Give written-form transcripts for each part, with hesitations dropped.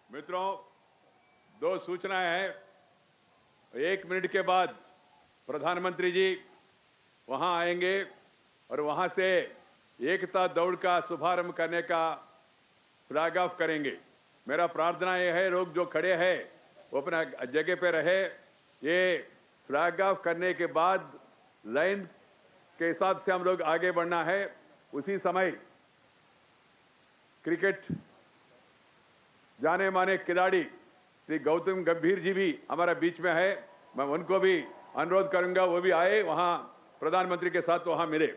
मित्रों, दो सूचनाएं हैं। 1 मिनट के बाद प्रधानमंत्री जी वहां आएंगे और वहां से एकता दौड़ का शुभारंभ करने का फ्लैग ऑफ करेंगे। मेरा प्रार्थना यह है, लोग जो खड़े हैं वो अपना जगह पे रहे। ये फ्लैग ऑफ करने के बाद लाइन के हिसाब से हम लोग आगे बढ़ना है। उसी समय क्रिकेट जाने माने खिलाड़ी श्री गौतम गंभीर जी भी हमारा बीच में है। मैं उनको भी अनुरोध करूंगा वो भी आए, वहां प्रधानमंत्री के साथ वहां मिले।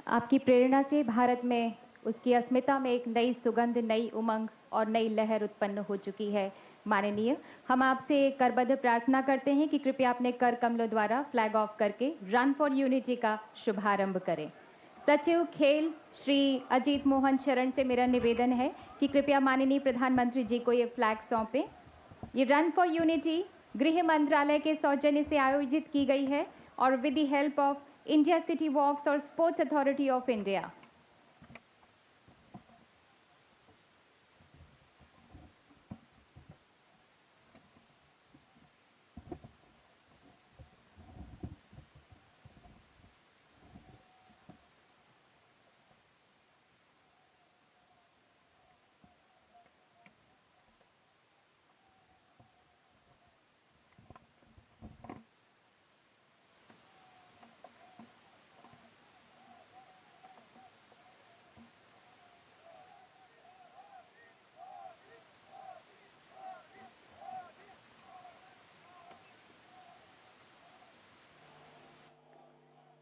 आपकी प्रेरणा से भारत में उसकी अस्मिता में एक नई सुगंध, नई उमंग और नई लहर उत्पन्न हो चुकी है। माननीय, हम आपसे करबद्ध प्रार्थना करते हैं कि कृपया अपने कर कमलों द्वारा फ्लैग ऑफ करके रन फॉर यूनिटी का शुभारंभ करें। सचिव खेल श्री अजीत मोहन शरण से मेरा निवेदन है कि कृपया माननीय प्रधानमंत्री जी को ये फ्लैग सौंपें। ये रन फॉर यूनिटी गृह मंत्रालय के सौजन्य से आयोजित की गई है और with the help of India city walks और स्पोर्ट्स अथॉरिटी ऑफ इंडिया।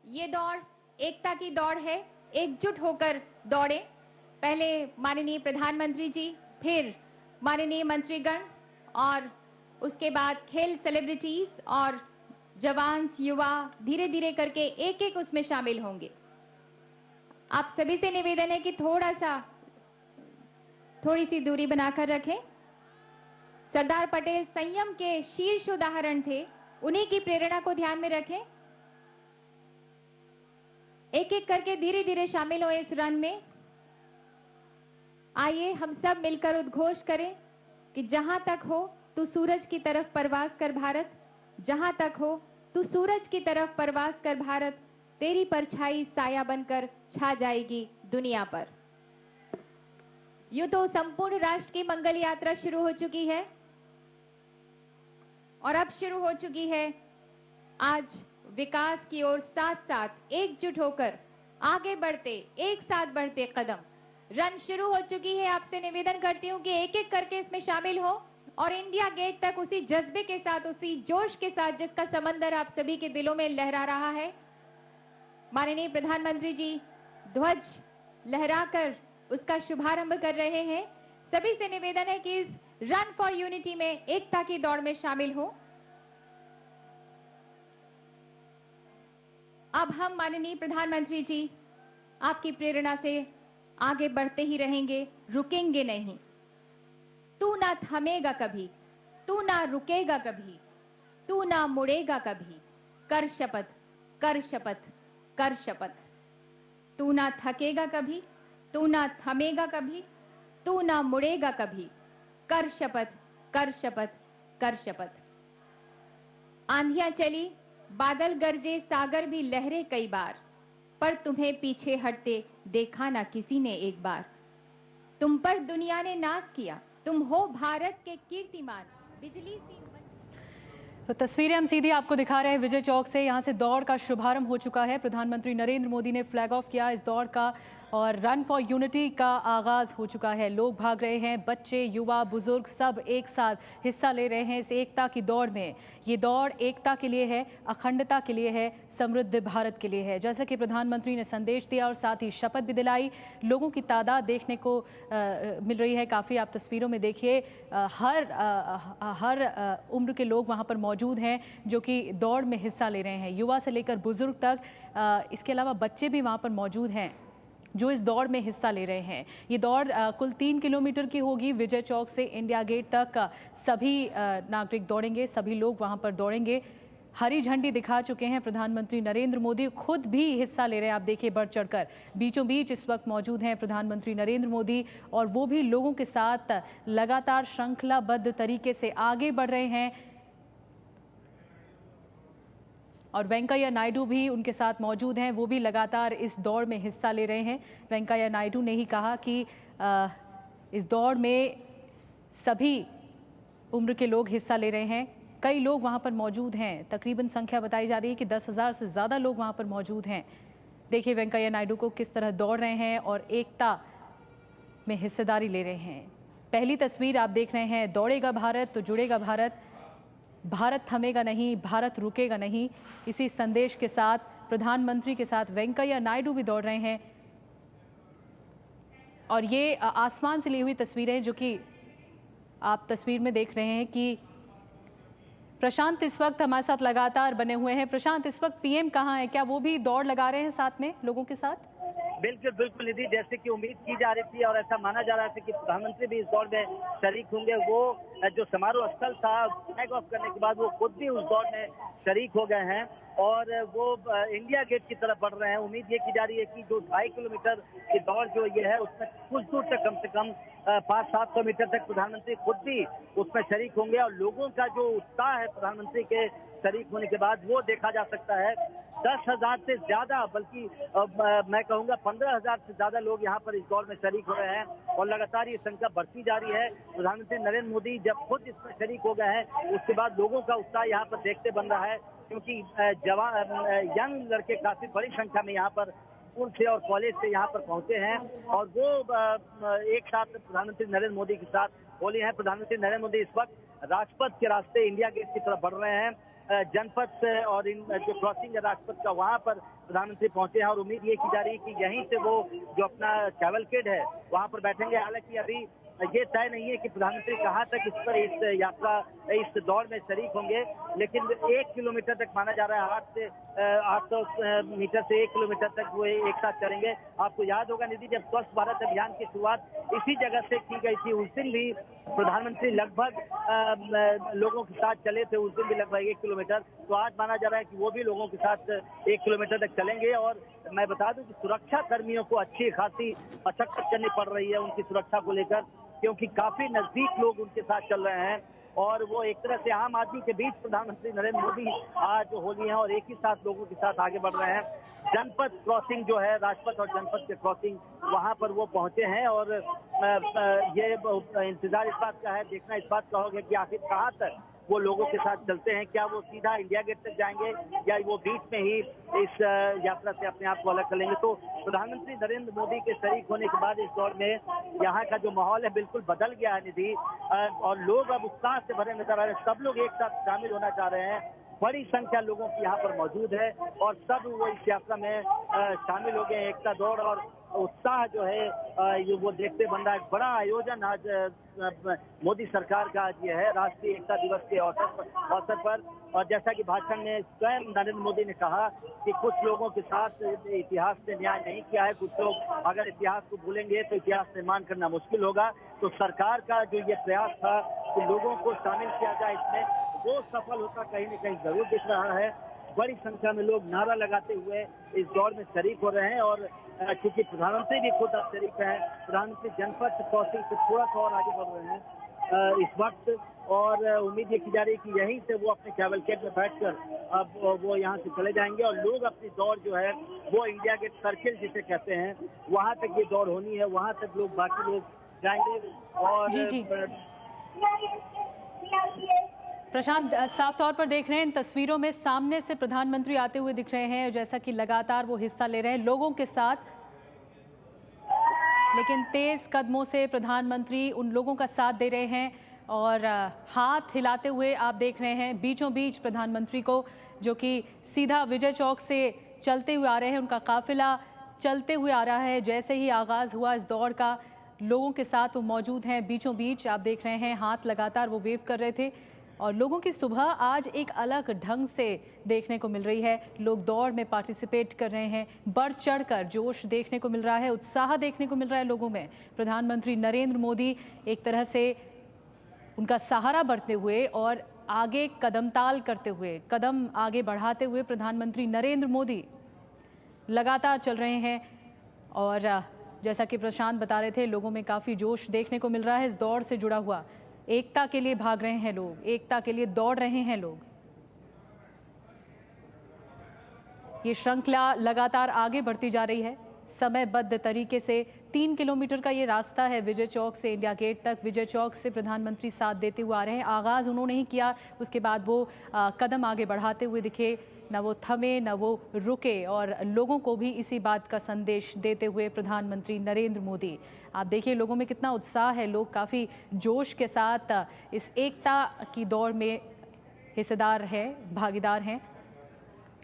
ये दौड़ एकता की दौड़ है। एकजुट होकर दौड़ें। पहले माननीय प्रधानमंत्री जी, फिर माननीय मंत्रीगण और उसके बाद खेल सेलिब्रिटीज और जवान युवा धीरे धीरे करके एक एक उसमें शामिल होंगे। आप सभी से निवेदन है कि थोड़ी सी दूरी बनाकर रखें। सरदार पटेल संयम के शीर्ष उदाहरण थे, उन्हीं की प्रेरणा को ध्यान में रखें। एक एक करके धीरे धीरे शामिल हो इस रन में। आइए हम सब मिलकर उद्घोष करें कि जहां तक हो तू सूरज की तरफ परवास कर भारत, जहां तक हो तू सूरज की तरफ परवास कर भारत, तेरी परछाई साया बनकर छा जाएगी दुनिया पर। यूं तो संपूर्ण राष्ट्र की मंगल यात्रा शुरू हो चुकी है और अब शुरू हो चुकी है आज विकास की ओर साथ साथ एकजुट होकर आगे बढ़ते, एक साथ बढ़ते कदम। रन शुरू हो चुकी है। आपसे निवेदन करती हूं कि एक एक करके इसमें शामिल हो और इंडिया गेट तक उसी जज्बे के साथ, उसी जोश के साथ जिसका समंदर आप सभी के दिलों में लहरा रहा है। माननीय प्रधानमंत्री जी ध्वज लहराकर उसका शुभारंभ कर रहे हैं। सभी से निवेदन है कि इस रन फॉर यूनिटी में एकता की दौड़ में शामिल हो। अब हम माननीय प्रधानमंत्री जी आपकी प्रेरणा से आगे बढ़ते ही रहेंगे, रुकेंगे नहीं। तू ना थमेगा कभी, तू ना रुकेगा कभी, तू ना मुड़ेगा कभी, कर शपथ, कर शपथ, कर शपथ। तू ना थकेगा कभी, तू ना थमेगा कभी, तू ना मुड़ेगा कभी, कर शपथ, कर शपथ, कर शपथ। आंधियां चली, बादल गरजे, सागर भी लहरे कई बार, पर तुम्हें पीछे हटते देखा ना किसी ने एक बार। तुम पर दुनिया ने नाज किया, तुम हो भारत के कीर्तिमान। बिजली सी तो तस्वीरें हम सीधी आपको दिखा रहे हैं विजय चौक से। यहाँ से दौड़ का शुभारंभ हो चुका है। प्रधानमंत्री नरेंद्र मोदी ने फ्लैग ऑफ किया इस दौड़ का और रन फॉर यूनिटी का आगाज हो चुका है। लोग भाग रहे हैं, बच्चे, युवा, बुजुर्ग सब एक साथ हिस्सा ले रहे हैं इस एकता की दौड़ में। ये दौड़ एकता के लिए है, अखंडता के लिए है, समृद्ध भारत के लिए है। जैसा कि प्रधानमंत्री ने संदेश दिया और साथ ही शपथ भी दिलाई। लोगों की तादाद देखने को मिल रही है काफ़ी। आप तस्वीरों में देखिए हर उम्र के लोग वहाँ पर मौजूद हैं जो कि दौड़ में हिस्सा ले रहे हैं, युवा से लेकर बुजुर्ग तक। इसके अलावा बच्चे भी वहाँ पर मौजूद हैं जो इस दौड़ में हिस्सा ले रहे हैं। ये दौड़ कुल 3 किलोमीटर की होगी। विजय चौक से इंडिया गेट तक सभी नागरिक दौड़ेंगे, सभी लोग वहां पर दौड़ेंगे। हरी झंडी दिखा चुके हैं प्रधानमंत्री नरेंद्र मोदी, खुद भी हिस्सा ले रहे हैं। आप देखिए बढ़ चढ़कर बीचों बीच इस वक्त मौजूद हैं प्रधानमंत्री नरेंद्र मोदी, और वो भी लोगों के साथ लगातार श्रृंखलाबद्ध तरीके से आगे बढ़ रहे हैं। और वेंकैया नायडू भी उनके साथ मौजूद हैं, वो भी लगातार इस दौड़ में हिस्सा ले रहे हैं। वेंकैया नायडू ने ही कहा कि इस दौड़ में सभी उम्र के लोग हिस्सा ले रहे हैं। कई लोग वहां पर मौजूद हैं, तकरीबन संख्या बताई जा रही है कि 10,000 से ज़्यादा लोग वहां पर मौजूद हैं। देखिए वेंकैया नायडू को किस तरह दौड़ रहे हैं और एकता में हिस्सेदारी ले रहे हैं। पहली तस्वीर आप देख रहे हैं, दौड़ेगा भारत तो जुड़ेगा भारत, भारत थमेगा नहीं, भारत रुकेगा नहीं। इसी संदेश के साथ प्रधानमंत्री के साथ वेंकैया नायडू भी दौड़ रहे हैं। और ये आसमान से ली हुई तस्वीरें हैं जो कि आप तस्वीर में देख रहे हैं कि प्रशांत इस वक्त हमारे साथ लगातार बने हुए हैं। प्रशांत, इस वक्त पीएम कहाँ है? क्या वो भी दौड़ लगा रहे हैं साथ में लोगों के साथ? बिल्कुल बिल्कुल निधि, जैसे कि उम्मीद की जा रही थी और ऐसा माना जा रहा था कि प्रधानमंत्री भी इस दौड़ में शरीक होंगे। वो जो समारोह स्थल था फ्लैग ऑफ करने के बाद वो खुद भी उस दौड़ में शरीक हो गए हैं और वो इंडिया गेट की तरफ बढ़ रहे हैं। उम्मीद ये की जा रही है कि जो 2.5 किलोमीटर की दौड़ जो ये है उसमें कुछ दूर तक कम से कम 500-700 मीटर तक प्रधानमंत्री खुद भी उसमें शरीक होंगे और लोगों का जो उत्साह है प्रधानमंत्री के शरीक होने के बाद वो देखा जा सकता है। 10,000 से ज्यादा, बल्कि मैं कहूंगा 15,000 से ज्यादा लोग यहाँ पर इस दौड़ में शरीक हो रहे हैं और लगातार ये संख्या बढ़ती जा रही है। प्रधानमंत्री नरेंद्र मोदी जब खुद इसमें शरीक हो गए हैं उसके बाद लोगों का उत्साह यहाँ पर देखते बन रहा है, क्योंकि जवान यंग लड़के काफी बड़ी संख्या में यहाँ पर स्कूल से और कॉलेज से यहाँ पर पहुंचे हैं और वो एक साथ प्रधानमंत्री नरेंद्र मोदी के साथ बोले हैं। प्रधानमंत्री नरेंद्र मोदी इस वक्त राजपथ के रास्ते इंडिया गेट की तरफ बढ़ रहे हैं। जनपथ और इन जो क्रॉसिंग है राजपथ का वहां पर प्रधानमंत्री पहुंचे हैं और उम्मीद ये की जा रही है कि यहीं से वो जो अपना कैवलकेड है वहां पर बैठेंगे। हालांकि अभी ये तय नहीं है कि प्रधानमंत्री कहाँ तक इस पर इस यात्रा इस दौड़ में शरीक होंगे, लेकिन 1 किलोमीटर तक माना जा रहा है। 800 मीटर से 1 किलोमीटर तक वो एक साथ चलेंगे। आपको याद होगा निधि, जब स्वच्छ भारत अभियान की शुरुआत इसी जगह से की गई थी, उस दिन भी प्रधानमंत्री लगभग लोगों के साथ चले थे, उस दिन भी लगभग 1 किलोमीटर। तो आज माना जा रहा है कि वो भी लोगों के साथ 1 किलोमीटर तक चलेंगे। और मैं बता दूं कि सुरक्षा कर्मियों को अच्छी खासी मशक्कत करनी पड़ रही है उनकी सुरक्षा को लेकर, क्योंकि काफी नजदीक लोग उनके साथ चल रहे हैं और वो एक तरह से आम आदमी के बीच प्रधानमंत्री नरेंद्र मोदी आज होली है और एक ही साथ लोगों के साथ आगे बढ़ रहे हैं। जनपथ क्रॉसिंग जो है, राजपथ और जनपथ के क्रॉसिंग, वहां पर वो पहुंचे हैं और ये इंतजार इस बात का है, देखना इस बात का होगा कि आखिर कहाँ तक वो लोगों के साथ चलते हैं। क्या वो सीधा इंडिया गेट तक जाएंगे या वो बीच में ही इस यात्रा से अपने आप को अलग कर लेंगे। तो प्रधानमंत्री नरेंद्र मोदी के शरीक होने के बाद इस दौर में यहाँ का जो माहौल है बिल्कुल बदल गया है निधि, और लोग अब उत्साह से भरे नजर आ रहे हैं। सब लोग एक साथ शामिल होना चाह रहे हैं। बड़ी संख्या लोगों की यहाँ पर मौजूद है और सब वो इस यात्रा में शामिल हो गए। एकता दौड़ और उत्साह जो है ये वो देखते बन रहा है। बड़ा आयोजन आज मोदी सरकार का आज ये है राष्ट्रीय एकता दिवस के अवसर पर। और जैसा कि भाषण में स्वयं नरेंद्र मोदी ने कहा कि कुछ लोगों के साथ इतिहास ने न्याय नहीं किया है, कुछ लोग अगर इतिहास को भूलेंगे तो इतिहास निर्माण करना मुश्किल होगा। तो सरकार का जो ये प्रयास था कि लोगों को शामिल किया जाए इसमें, वो सफल होता कहीं न कहीं जरूर दिख रहा है। बड़ी संख्या में लोग नारा लगाते हुए इस दौड़ में शरीक हो रहे हैं और चूंकि प्रधानमंत्री भी खुद अब शरीक हैं, प्रधानमंत्री जनपथ क्रॉसिंग से थोड़ा सा और आगे बढ़ रहे हैं इस वक्त। और उम्मीद ये की जा रही है कि यहीं से वो अपने कैवलकेड में बैठकर अब वो यहाँ से चले जाएंगे और लोग अपनी दौड़ जो है वो इंडिया गेट सर्किल जिसे कहते हैं वहां तक ये दौड़ होनी है, वहां तक लोग बाकी लोग जाएंगे। और जी। प्रशांत, साफ तौर पर देख रहे हैं इन तस्वीरों में सामने से प्रधानमंत्री आते हुए दिख रहे हैं, जैसा कि लगातार वो हिस्सा ले रहे हैं लोगों के साथ, लेकिन तेज कदमों से प्रधानमंत्री उन लोगों का साथ दे रहे हैं और हाथ हिलाते हुए आप देख रहे हैं बीचों बीच प्रधानमंत्री को, जो कि सीधा विजय चौक से चलते हुए आ रहे हैं। उनका काफिला चलते हुए आ रहा है। जैसे ही आगाज हुआ इस दौड़ का, लोगों के साथ वो मौजूद हैं बीचों बीच। आप देख रहे हैं हाथ लगातार वो वेव कर रहे थे और लोगों की सुबह आज एक अलग ढंग से देखने को मिल रही है। लोग दौड़ में पार्टिसिपेट कर रहे हैं, बढ़ चढ़कर जोश देखने को मिल रहा है, उत्साह देखने को मिल रहा है लोगों में। प्रधानमंत्री नरेंद्र मोदी एक तरह से उनका सहारा बढ़ते हुए और आगे कदमताल करते हुए, कदम आगे बढ़ाते हुए प्रधानमंत्री नरेंद्र मोदी लगातार चल रहे हैं। और जैसा कि प्रशांत बता रहे थे, लोगों में काफ़ी जोश देखने को मिल रहा है इस दौड़ से जुड़ा हुआ। एकता के लिए भाग रहे हैं लोग, एकता के लिए दौड़ रहे हैं लोग। ये श्रृंखला लगातार आगे बढ़ती जा रही है समयबद्ध तरीके से। 3 किलोमीटर का ये रास्ता है विजय चौक से इंडिया गेट तक। विजय चौक से प्रधानमंत्री साथ देते हुए आ रहे हैं। आगाज़ उन्होंने ही किया, उसके बाद वो कदम आगे बढ़ाते हुए दिखे, न वो थमे न वो रुके, और लोगों को भी इसी बात का संदेश देते हुए प्रधानमंत्री नरेंद्र मोदी। आप देखिए लोगों में कितना उत्साह है, लोग काफ़ी जोश के साथ इस एकता की दौड़ में हिस्सेदार हैं, भागीदार हैं।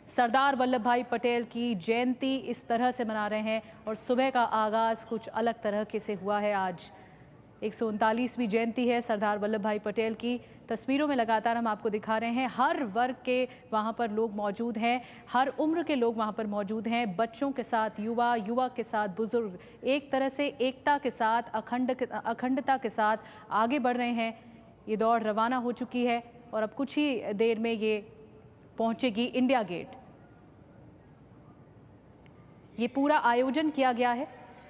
सरदार वल्लभ भाई पटेल की जयंती इस तरह से मना रहे हैं और सुबह का आगाज़ कुछ अलग तरह के से हुआ है। आज 139वीं जयंती है सरदार वल्लभ भाई पटेल की। तस्वीरों में लगातार हम आपको दिखा रहे हैं, हर वर्ग के वहाँ पर लोग मौजूद हैं, हर उम्र के लोग वहाँ पर मौजूद हैं, बच्चों के साथ युवा, युवा के साथ बुजुर्ग, एक तरह से एकता के साथ, अखंडता के साथ आगे बढ़ रहे हैं। ये दौड़ रवाना हो चुकी है और अब कुछ ही देर में ये पहुंचेगी इंडिया गेट। ये पूरा आयोजन किया गया है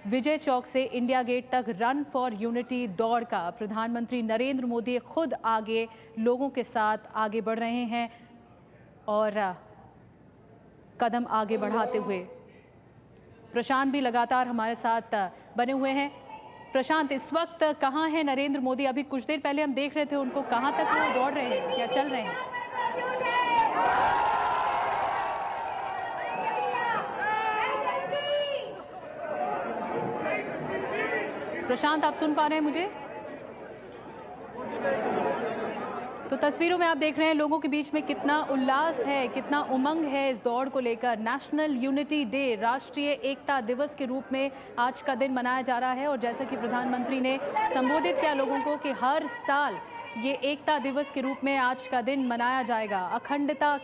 विजय चौक से इंडिया गेट तक रन फॉर यूनिटी दौड़ का। प्रधानमंत्री नरेंद्र मोदी खुद आगे लोगों के साथ आगे बढ़ रहे हैं और कदम आगे बढ़ाते हुए। प्रशांत भी लगातार हमारे साथ बने हुए हैं। प्रशांत, इस वक्त कहाँ हैं नरेंद्र मोदी? अभी कुछ देर पहले हम देख रहे थे उनको, कहाँ तक वो दौड़ रहे हैं, क्या चल रहे हैं? प्रशांत, आप सुन पा रहे हैं मुझे? तो तस्वीरों में आप देख रहे हैं लोगों के बीच में कितना उल्लास है, कितना उमंग है इस दौड़ को लेकर। नेशनल यूनिटी डे, राष्ट्रीय एकता दिवस के रूप में आज का दिन मनाया जा रहा है। और जैसा कि प्रधानमंत्री ने संबोधित किया लोगों को कि हर साल ये एकता दिवस के रूप में आज का दिन मनाया जाएगा। अखंडता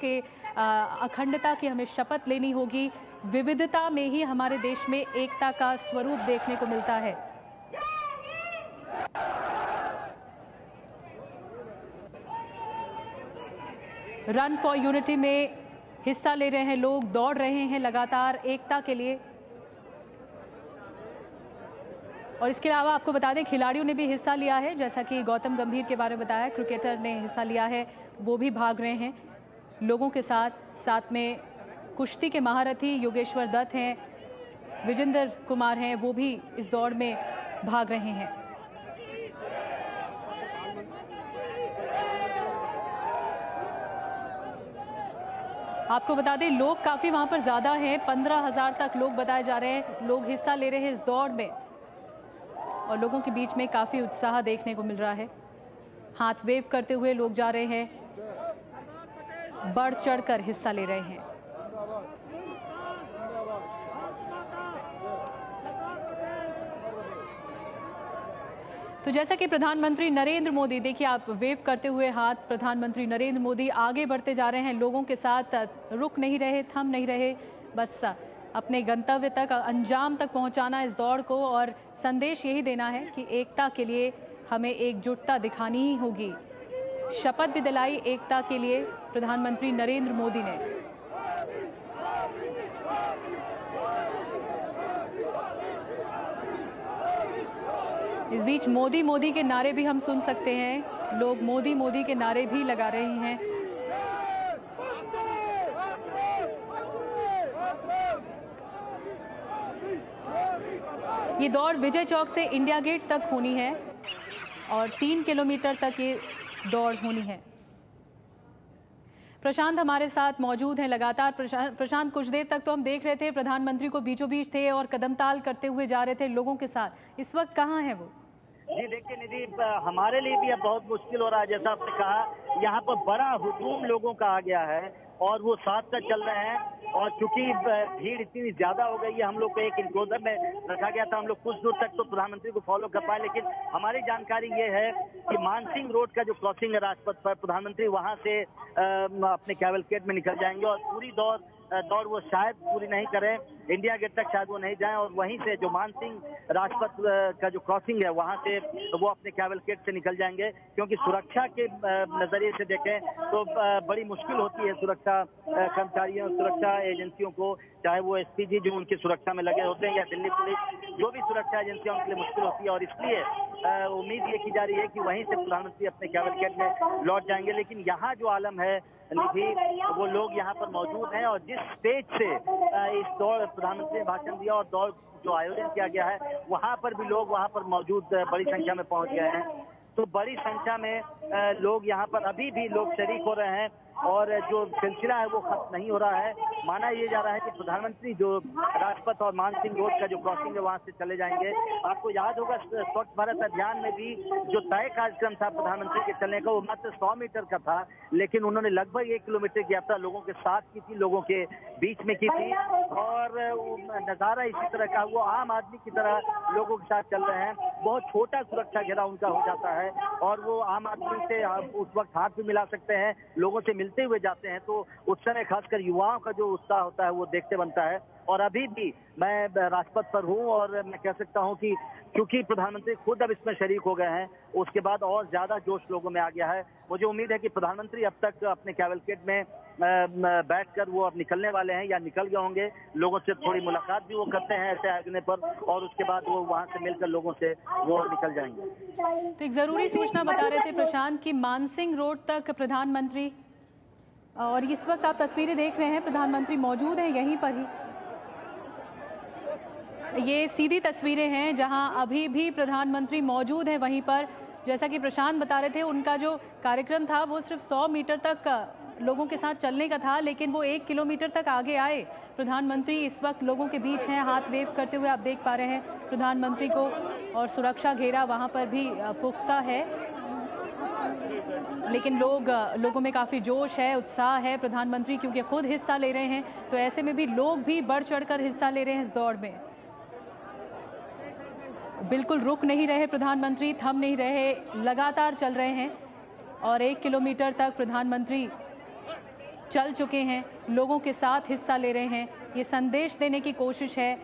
की हमें शपथ लेनी होगी। विविधता में ही हमारे देश में एकता का स्वरूप देखने को मिलता है। रन फॉर यूनिटी में हिस्सा ले रहे हैं लोग, दौड़ रहे हैं लगातार एकता के लिए। और इसके अलावा आपको बता दें खिलाड़ियों ने भी हिस्सा लिया है, जैसा कि गौतम गंभीर के बारे में बताया, क्रिकेटर ने हिस्सा लिया है, वो भी भाग रहे हैं लोगों के साथ। साथ में कुश्ती के महारथी योगेश्वर दत्त हैं, विजेंद्र कुमार हैं, वो भी इस दौड़ में भाग रहे हैं। आपको बता दें लोग काफ़ी वहाँ पर ज़्यादा हैं, 15,000 तक लोग बताए जा रहे हैं, लोग हिस्सा ले रहे हैं इस दौड़ में। और लोगों के बीच में काफ़ी उत्साह देखने को मिल रहा है। हाथ वेव करते हुए लोग जा रहे हैं, बढ़ चढ़कर हिस्सा ले रहे हैं। तो जैसा कि प्रधानमंत्री नरेंद्र मोदी, देखिए आप वेव करते हुए हाथ, प्रधानमंत्री नरेंद्र मोदी आगे बढ़ते जा रहे हैं लोगों के साथ, रुक नहीं रहे, थम नहीं रहे, बस अपने गंतव्य तक, अंजाम तक पहुंचाना इस दौड़ को। और संदेश यही देना है कि एकता के लिए हमें एकजुटता दिखानी ही होगी। शपथ भी दिलाई एकता के लिए प्रधानमंत्री नरेंद्र मोदी ने। इस बीच मोदी मोदी के नारे भी हम सुन सकते हैं, लोग मोदी मोदी के नारे भी लगा रहे हैं। ये दौड़ विजय चौक से इंडिया गेट तक होनी है और 3 किलोमीटर तक ये दौड़ होनी है। प्रशांत हमारे साथ मौजूद हैं लगातार। प्रशांत, कुछ देर तक तो हम देख रहे थे प्रधानमंत्री को बीचों बीच थे और कदमताल करते हुए जा रहे थे लोगों के साथ, इस वक्त कहाँ हैं वो? जी देखिए निधि, हमारे लिए भी अब बहुत मुश्किल हो रहा है। जैसा आपने कहा, यहाँ पर बड़ा हुजूम लोगों का आ गया है और वो साथ साथ चल रहे हैं। और चूंकि भीड़ इतनी ज्यादा हो गई है, हम लोग को एक इंक्लोजर में रखा गया था, हम लोग कुछ दूर तक तो प्रधानमंत्री को फॉलो कर पाए। लेकिन हमारी जानकारी ये है कि मानसिंह रोड का जो क्रॉसिंग है राजपथ पर, प्रधानमंत्री वहां से अपने कैवलकेड में निकल जाएंगे और पूरी दौड़ वो शायद पूरी नहीं करें। इंडिया गेट तक शायद वो नहीं जाएं और वहीं से जो मानसिंह राजपथ का जो क्रॉसिंग है वहां से वो अपने कैवलकेड से निकल जाएंगे, क्योंकि सुरक्षा के नजरिए से देखें तो बड़ी मुश्किल होती है सुरक्षा कर्मचारियों, सुरक्षा एजेंसियों को, चाहे वो एसपीजी जो उनकी सुरक्षा में लगे होते हैं या दिल्ली पुलिस, जो भी सुरक्षा एजेंसियां उनके लिए मुश्किल होती है। और इसलिए उम्मीद ये की जा रही है कि वहीं से प्रधानमंत्री अपने कैवलकेड में लौट जाएंगे। लेकिन यहाँ जो आलम है निधि, वो लोग यहाँ पर मौजूद हैं और जिस स्टेज से इस दौड़ प्रधानमंत्री ने भाषण दिया और दौड़ जो आयोजन किया गया है वहाँ पर भी लोग वहाँ पर मौजूद बड़ी संख्या में पहुंच गए हैं। तो बड़ी संख्या में लोग यहाँ पर अभी भी लोग शरीक हो रहे हैं और जो सिलसिला है वो खत्म नहीं हो रहा है। माना ये जा रहा है कि प्रधानमंत्री जो राजपथ और मानसिंह रोड का जो क्रॉसिंग है वहां से चले जाएंगे। आपको याद होगा स्वच्छ भारत अभियान में भी जो तय कार्यक्रम था प्रधानमंत्री के चलने का वो मात्र 100 मीटर का था, लेकिन उन्होंने लगभग 1 किलोमीटर की यात्रा लोगों के साथ की थी, लोगों के बीच में की थी और नजारा इसी तरह का, वो आम आदमी की तरह लोगों के साथ चल रहे हैं। बहुत छोटा सुरक्षा घेरा उनका हो जाता है और वो आम आदमी से उस वक्त हाथ भी मिला सकते हैं, लोगों से मिलते हुए जाते हैं। तो उस समय खासकर युवाओं का जो उत्साह होता है वो देखते बनता है। और अभी भी मैं राजपथ पर हूं और मैं कह सकता हूं कि क्योंकि प्रधानमंत्री खुद अब इसमें शरीक हो गए हैं, उसके बाद और ज्यादा जोश लोगों में आ गया है। मुझे उम्मीद है कि प्रधानमंत्री अब तक अपने कैवलकेड में बैठकर वो अब निकलने वाले हैं या निकल गए होंगे। लोगों से थोड़ी मुलाकात भी वो करते हैं ऐसे आयोजन पर और उसके बाद वो वहां से मिलकर लोगों से वो निकल जाएंगे। तो एक जरूरी सूचना बता रहे थे प्रशांत कि मानसिंह रोड तक प्रधानमंत्री, और इस वक्त आप तस्वीरें देख रहे हैं, प्रधानमंत्री मौजूद हैं यहीं पर ही। ये सीधी तस्वीरें हैं जहां अभी भी प्रधानमंत्री मौजूद हैं वहीं पर। जैसा कि प्रशांत बता रहे थे, उनका जो कार्यक्रम था वो सिर्फ 100 मीटर तक लोगों के साथ चलने का था, लेकिन वो 1 किलोमीटर तक आगे आए। प्रधानमंत्री इस वक्त लोगों के बीच हैं, हाथ वेव करते हुए आप देख पा रहे हैं प्रधानमंत्री को, और सुरक्षा घेरा वहां पर भी पुख्ता है। लेकिन लोगों में काफ़ी जोश है, उत्साह है। प्रधानमंत्री क्योंकि खुद हिस्सा ले रहे हैं तो ऐसे में भी लोग भी बढ़ चढ़कर हिस्सा ले रहे हैं इस दौड़ में। बिल्कुल रुक नहीं रहे प्रधानमंत्री, थम नहीं रहे, लगातार चल रहे हैं और 1 किलोमीटर तक प्रधानमंत्री चल चुके हैं, लोगों के साथ हिस्सा ले रहे हैं। ये संदेश देने की कोशिश है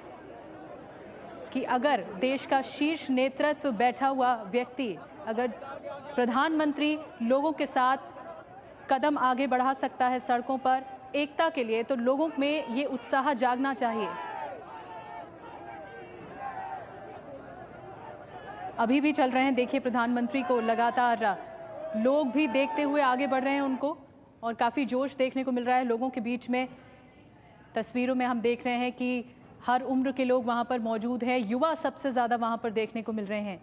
कि अगर देश का शीर्ष नेतृत्व बैठा हुआ व्यक्ति, अगर प्रधानमंत्री लोगों के साथ कदम आगे बढ़ा सकता है सड़कों पर एकता के लिए, तो लोगों में ये उत्साह जागना चाहिए। अभी भी चल रहे हैं, देखिए प्रधानमंत्री को लगातार लोग भी देखते हुए आगे बढ़ रहे हैं उनको, और काफ़ी जोश देखने को मिल रहा है लोगों के बीच में। तस्वीरों में हम देख रहे हैं कि हर उम्र के लोग वहाँ पर मौजूद हैं, युवा सबसे ज़्यादा वहाँ पर देखने को मिल रहे हैं।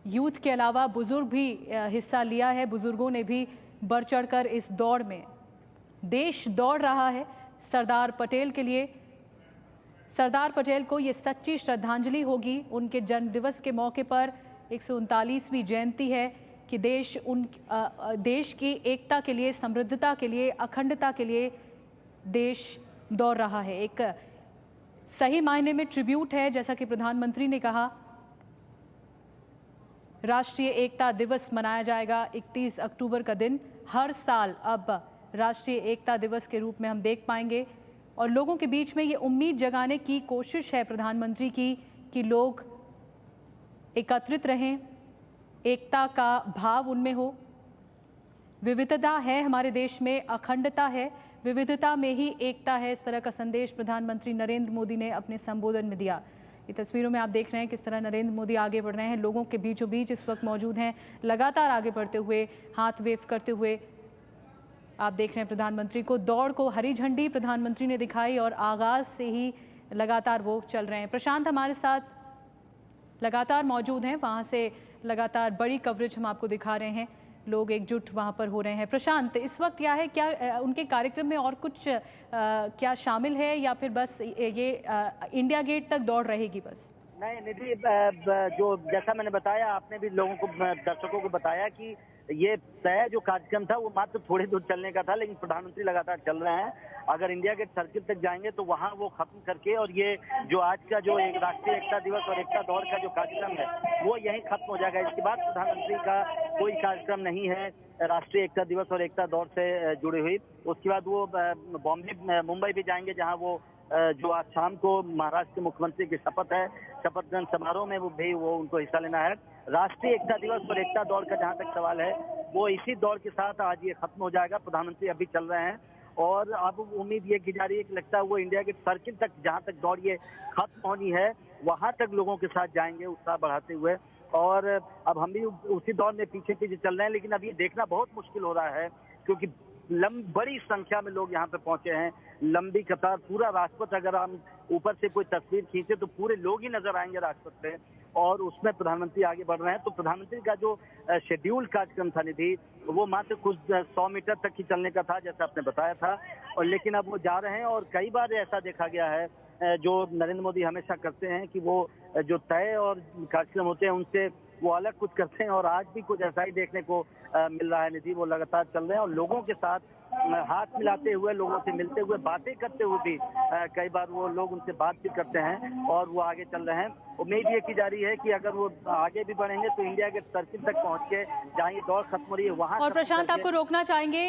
यूथ के अलावा बुजुर्ग भी हिस्सा लिया है, बुजुर्गों ने भी बढ़ चढ़कर इस दौड़ में। देश दौड़ रहा है सरदार पटेल के लिए। सरदार पटेल को ये सच्ची श्रद्धांजलि होगी। उनके जन्म दिवस के मौके पर 139वीं जयंती है कि देश की एकता के लिए, समृद्धता के लिए, अखंडता के लिए देश दौड़ रहा है। एक सही मायने में ट्रिब्यूट है, जैसा कि प्रधानमंत्री ने कहा। राष्ट्रीय एकता दिवस मनाया जाएगा 31 अक्टूबर का दिन। हर साल अब राष्ट्रीय एकता दिवस के रूप में हम देख पाएंगे, और लोगों के बीच में ये उम्मीद जगाने की कोशिश है प्रधानमंत्री की कि लोग एकत्रित रहें, एकता का भाव उनमें हो। विविधता है हमारे देश में, अखंडता है, विविधता में ही एकता है। इस तरह का संदेश प्रधानमंत्री नरेंद्र मोदी ने अपने संबोधन में दिया। ये तस्वीरों में आप देख रहे हैं किस तरह नरेंद्र मोदी आगे बढ़ रहे हैं, लोगों के बीचों बीच इस वक्त मौजूद हैं, लगातार आगे बढ़ते हुए, हाथ वेव करते हुए आप देख रहे हैं प्रधानमंत्री को। दौड़ को हरी झंडी प्रधानमंत्री ने दिखाई और आगाज से ही लगातार वो चल रहे हैं। प्रशांत हमारे साथ लगातार मौजूद हैं, वहाँ से लगातार बड़ी कवरेज हम आपको दिखा रहे हैं, लोग एकजुट वहाँ पर हो रहे हैं। प्रशांत, इस वक्त क्या है, क्या उनके कार्यक्रम में और कुछ क्या शामिल है या फिर बस ये इंडिया गेट तक दौड़ रहेगी बस? नहीं निधि, जो जैसा मैंने बताया, आपने भी लोगों को, दर्शकों को बताया कि ये तय जो कार्यक्रम था वो मात्र थोड़ी दूर चलने का था, लेकिन प्रधानमंत्री लगातार चल रहे हैं। अगर इंडिया गेट सर्किल तक जाएंगे तो वहाँ वो खत्म करके, और ये जो आज का जो एक राष्ट्रीय एकता दिवस और एकता दौड़ का जो कार्यक्रम है वो यहीं खत्म हो जाएगा। इसके बाद प्रधानमंत्री का कोई कार्यक्रम नहीं है राष्ट्रीय एकता दिवस और एकता दौड़ से जुड़ी हुई। उसके बाद वो मुंबई भी जाएंगे, जहाँ वो जो आज शाम को महाराष्ट्र के मुख्यमंत्री की शपथ है, शपथ ग्रहण समारोह में वो उनको हिस्सा लेना है। राष्ट्रीय एकता दिवस और एकता दौड़ का जहां तक सवाल है, वो इसी दौड़ के साथ आज ये खत्म हो जाएगा। प्रधानमंत्री अभी चल रहे हैं और अब उम्मीद ये की जा रही है कि लगता है वो इंडिया गेट सर्किल तक, जहां तक दौड़ ये खत्म होनी है, वहां तक लोगों के साथ जाएंगे उत्साह बढ़ाते हुए। और अब हम भी उसी दौड़ में पीछे पीछे चल रहे हैं, लेकिन अब ये देखना बहुत मुश्किल हो रहा है क्योंकि बड़ी संख्या में लोग यहाँ पे पहुंचे हैं। लंबी कतार, पूरा राजपथ, अगर हम ऊपर से कोई तस्वीर खींचे तो पूरे लोग ही नजर आएंगे राजपथ पे, और उसमें प्रधानमंत्री आगे बढ़ रहे हैं। तो प्रधानमंत्री का जो शेड्यूल कार्यक्रम था निधि, वो मात्र कुछ 100 मीटर तक ही चलने का था, जैसा आपने बताया था, और लेकिन अब वो जा रहे हैं। और कई बार ऐसा देखा गया है, जो नरेंद्र मोदी हमेशा करते हैं कि वो जो तय और कार्यक्रम होते हैं उनसे वो अलग कुछ करते हैं, और आज भी कुछ ऐसा ही देखने को मिल रहा है निधि। वो लगातार चल रहे हैं और लोगों के साथ हाथ मिलाते हुए, लोगों से मिलते हुए, बातें करते हुए भी कई बार वो लोग उनसे बात भी करते हैं और वो आगे चल रहे हैं। उम्मीद ये की जा रही है कि अगर वो आगे भी बढ़ेंगे तो इंडिया के सर्किल तक पहुंच के जहाँ ये दौड़ खत्म हो रही है वहाँ। और प्रशांत, आपको रोकना चाहेंगे